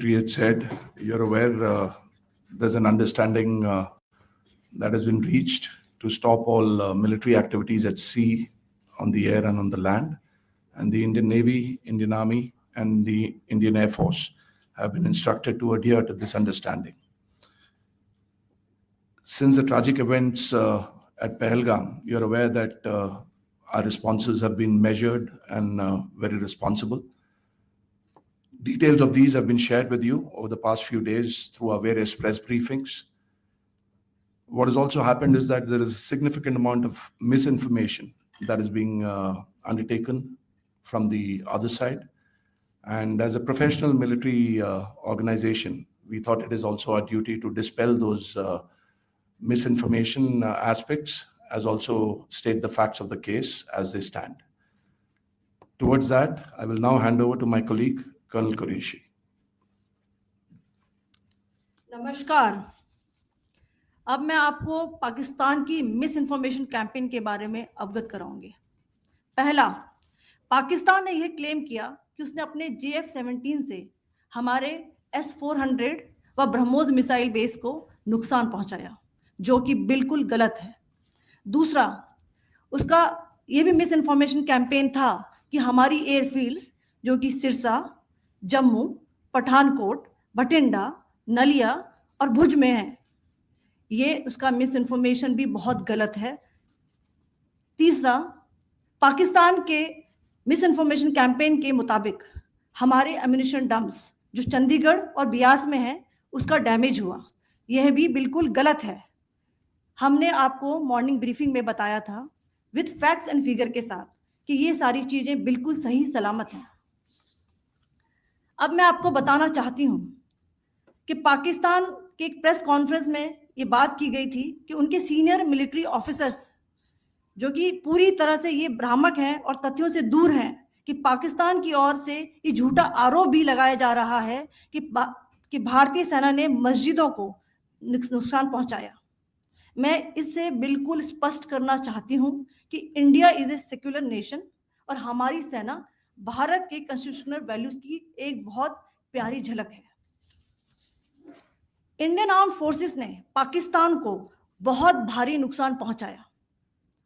had said, you're aware there's an understanding that has been reached to stop all military activities at sea, on the air, and on the land. And the Indian Navy, Indian Army, and the Indian Air Force have been instructed to adhere to this understanding. Since the tragic events at Pahalgam, you're aware that our responses have been measured and very responsible. Details of these have been shared with you over the past few days through our various press briefings. What has also happened is that there is a significant amount of misinformation that is being undertaken from the other side. And as a professional military organization, we thought it is also our duty to dispel those misinformation aspects, as also state the facts of the case as they stand. Towards that, I will now hand over to my colleague, Colonel Qureshi. नमस्कार। अब मैं आपको पाकिस्तान की miss information campaign के बारे में अवगत कराऊंगी। पहला, पाकिस्तान ने यह क्लेम किया कि उसने अपने JF-17 से हमारे S-400 व ब्रह्मोस मिसाइल बेस को नुकसान पहुंचाया, जो कि बिल्कुल गलत है। दूसरा, उसका यह भी मिस इन्फॉर्मेशन कैंपेन था कि हमारी एयरफील्ड्स जो कि सिरसा, जम्मू, पठानकोट, भटिंडा, नलिया और भुज में है, ये उसका मिस इन्फॉर्मेशन भी बहुत गलत है। तीसरा, पाकिस्तान के मिस इन्फॉर्मेशन कैंपेन के मुताबिक हमारे एम्यूनिशन डम्प्स जो चंडीगढ़ और बियास में है उसका डैमेज हुआ, यह भी बिल्कुल गलत है। हमने आपको मॉर्निंग ब्रीफिंग में बताया था विद फैक्ट्स एंड फिगर के साथ कि ये सारी चीजें बिल्कुल सही सलामत हैं। अब मैं आपको बताना चाहती हूं कि पाकिस्तान के एक प्रेस कॉन्फ्रेंस में ये बात की गई थी कि उनके सीनियर मिलिट्री ऑफिसर्स जो कि पूरी तरह से ये भ्रामक हैं और तथ्यों से दूर हैं कि पाकिस्तान की ओर से ये झूठा आरोप भी लगाया जा रहा है कि भारतीय सेना ने मस्जिदों को नुकसान पहुंचाया। मैं इससे बिल्कुल स्पष्ट करना चाहती हूं कि India is a secular nation और हमारी सेना भारत के कॉन्स्टिट्यूशनल वैल्यूज की एक बहुत प्यारी झलक है। इंडियन आर्म फोर्सेस ने पाकिस्तान को बहुत भारी नुकसान पहुंचाया,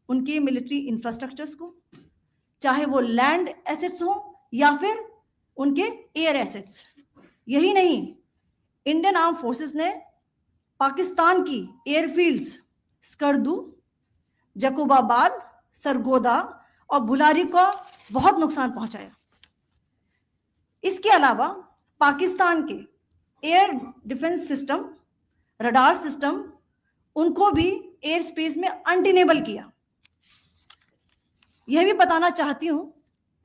उनके मिलिट्री इंफ्रास्ट्रक्चर्स को, चाहे वो लैंड एसेट्स हो या फिर उनके एयर एसेट्स। यही नहीं, इंडियन आर्म फोर्सेस ने पाकिस्तान की एयरफील्ड्स स्कर्दू, जकोबाबाद, सरगोदा और बुलारी को बहुत नुकसान पहुंचाया। इसके अलावा पाकिस्तान के air defence system, radar system, उनको भी एयर स्पेस में अनटेनेबल किया। यह भी बताना चाहती हूं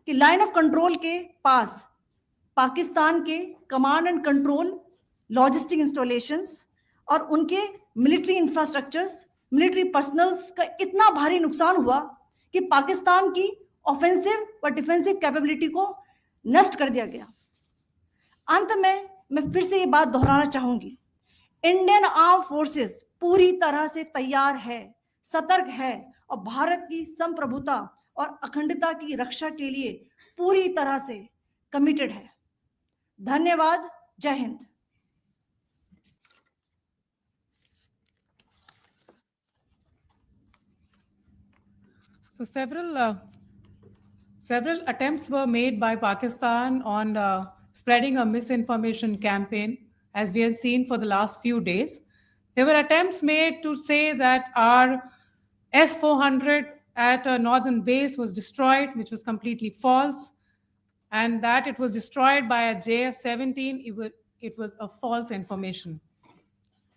कि लाइन ऑफ कंट्रोल के पास पाकिस्तान के command and control logistic installations और उनके मिलिट्री इंफ्रास्ट्रक्चर्स, मिलिट्री पर्सनल्स का इतना भारी नुकसान हुआ कि पाकिस्तान की ऑफेंसिव व डिफेंसिव कैपेबिलिटी को नष्ट कर दिया गया। अंत में मैं फिर से ये बात दोहराना चाहूंगी, इंडियन आर्म फोर्सेस पूरी तरह से तैयार है, सतर्क है और भारत की संप्रभुता और अखंडता की रक्षा के लिए पूरी तरह से कमिटेड है। धन्यवाद। जय Hind. So several attempts were made by Pakistan on spreading a misinformation campaign, as we have seen for the last few days. There were attempts made to say that our S-400 at a northern base was destroyed, which was completely false, and that it was destroyed by a JF-17. It was a false information.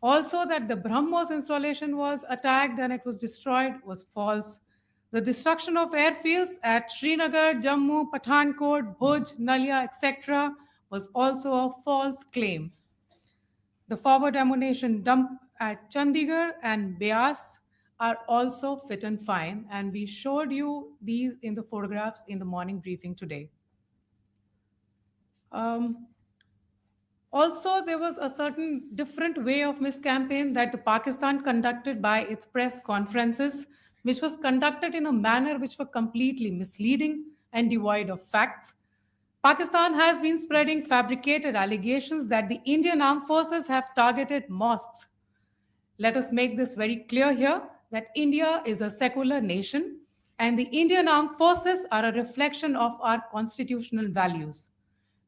Also, that the BrahMos installation was attacked and it was destroyed was false. The destruction of airfields at Srinagar, Jammu, Pathankot, Bhuj, Nalia, etc. was also a false claim. The forward ammunition dump at Chandigarh and Beas are also fit and fine, and we showed you these in the photographs in the morning briefing today. Also, there was a certain different way of miscampaign that the Pakistan conducted by its press conferences, which was conducted in a manner which were completely misleading and devoid of facts. Pakistan has been spreading fabricated allegations that the Indian armed forces have targeted mosques. Let us make this very clear here that India is a secular nation and the Indian armed forces are a reflection of our constitutional values.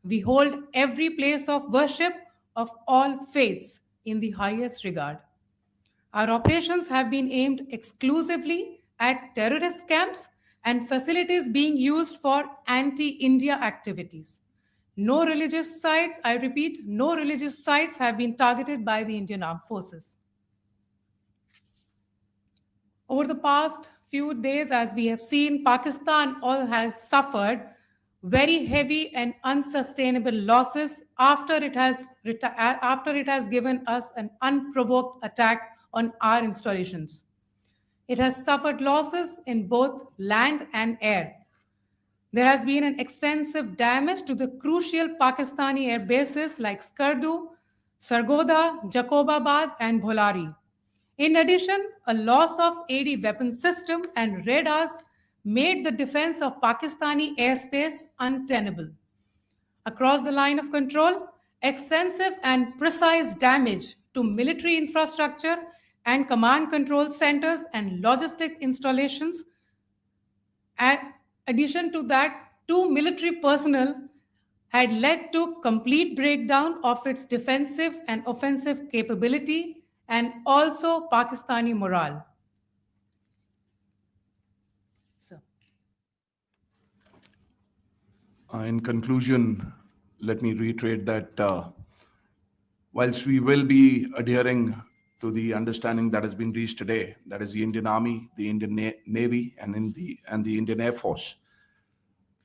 We hold every place of worship of all faiths in the highest regard. Our operations have been aimed exclusively at terrorist camps and facilities being used for anti India activities. No religious sites, I repeat, no religious sites have been targeted by the Indian Armed Forces. Over the past few days, as we have seen, Pakistan all has suffered very heavy and unsustainable losses after it has given us an unprovoked attack on our installations. It has suffered losses in both land and air. There has been an extensive damage to the crucial Pakistani air bases like Skardu, Sargoda, Jacobabad, and Bholari. In addition, a loss of AD weapon system and radars made the defense of Pakistani airspace untenable. Across the line of control, extensive and precise damage to military infrastructure and command control centers and logistic installations. In addition to that, two military personnel had led to complete breakdown of its defensive and offensive capability and also Pakistani morale. So, In conclusion, let me reiterate that whilst we will be adhering to the understanding that has been reached today, that is the Indian Army, the Indian Navy, and the Indian Air Force,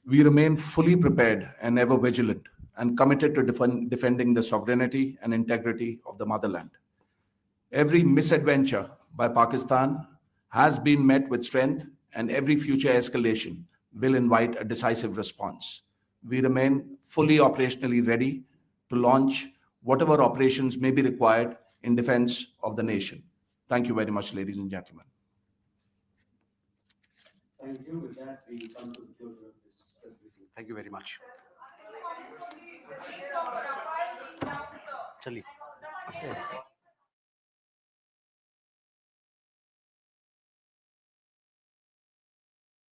we remain fully prepared and ever vigilant and committed to defending the sovereignty and integrity of the motherland. Every misadventure by Pakistan has been met with strength, and every future escalation will invite a decisive response. We remain fully operationally ready to launch whatever operations may be required in defense of the nation. Thank you very much, ladies and gentlemen. Thank you. With that, we come to the closure of this briefing. Thank you very much. चलिए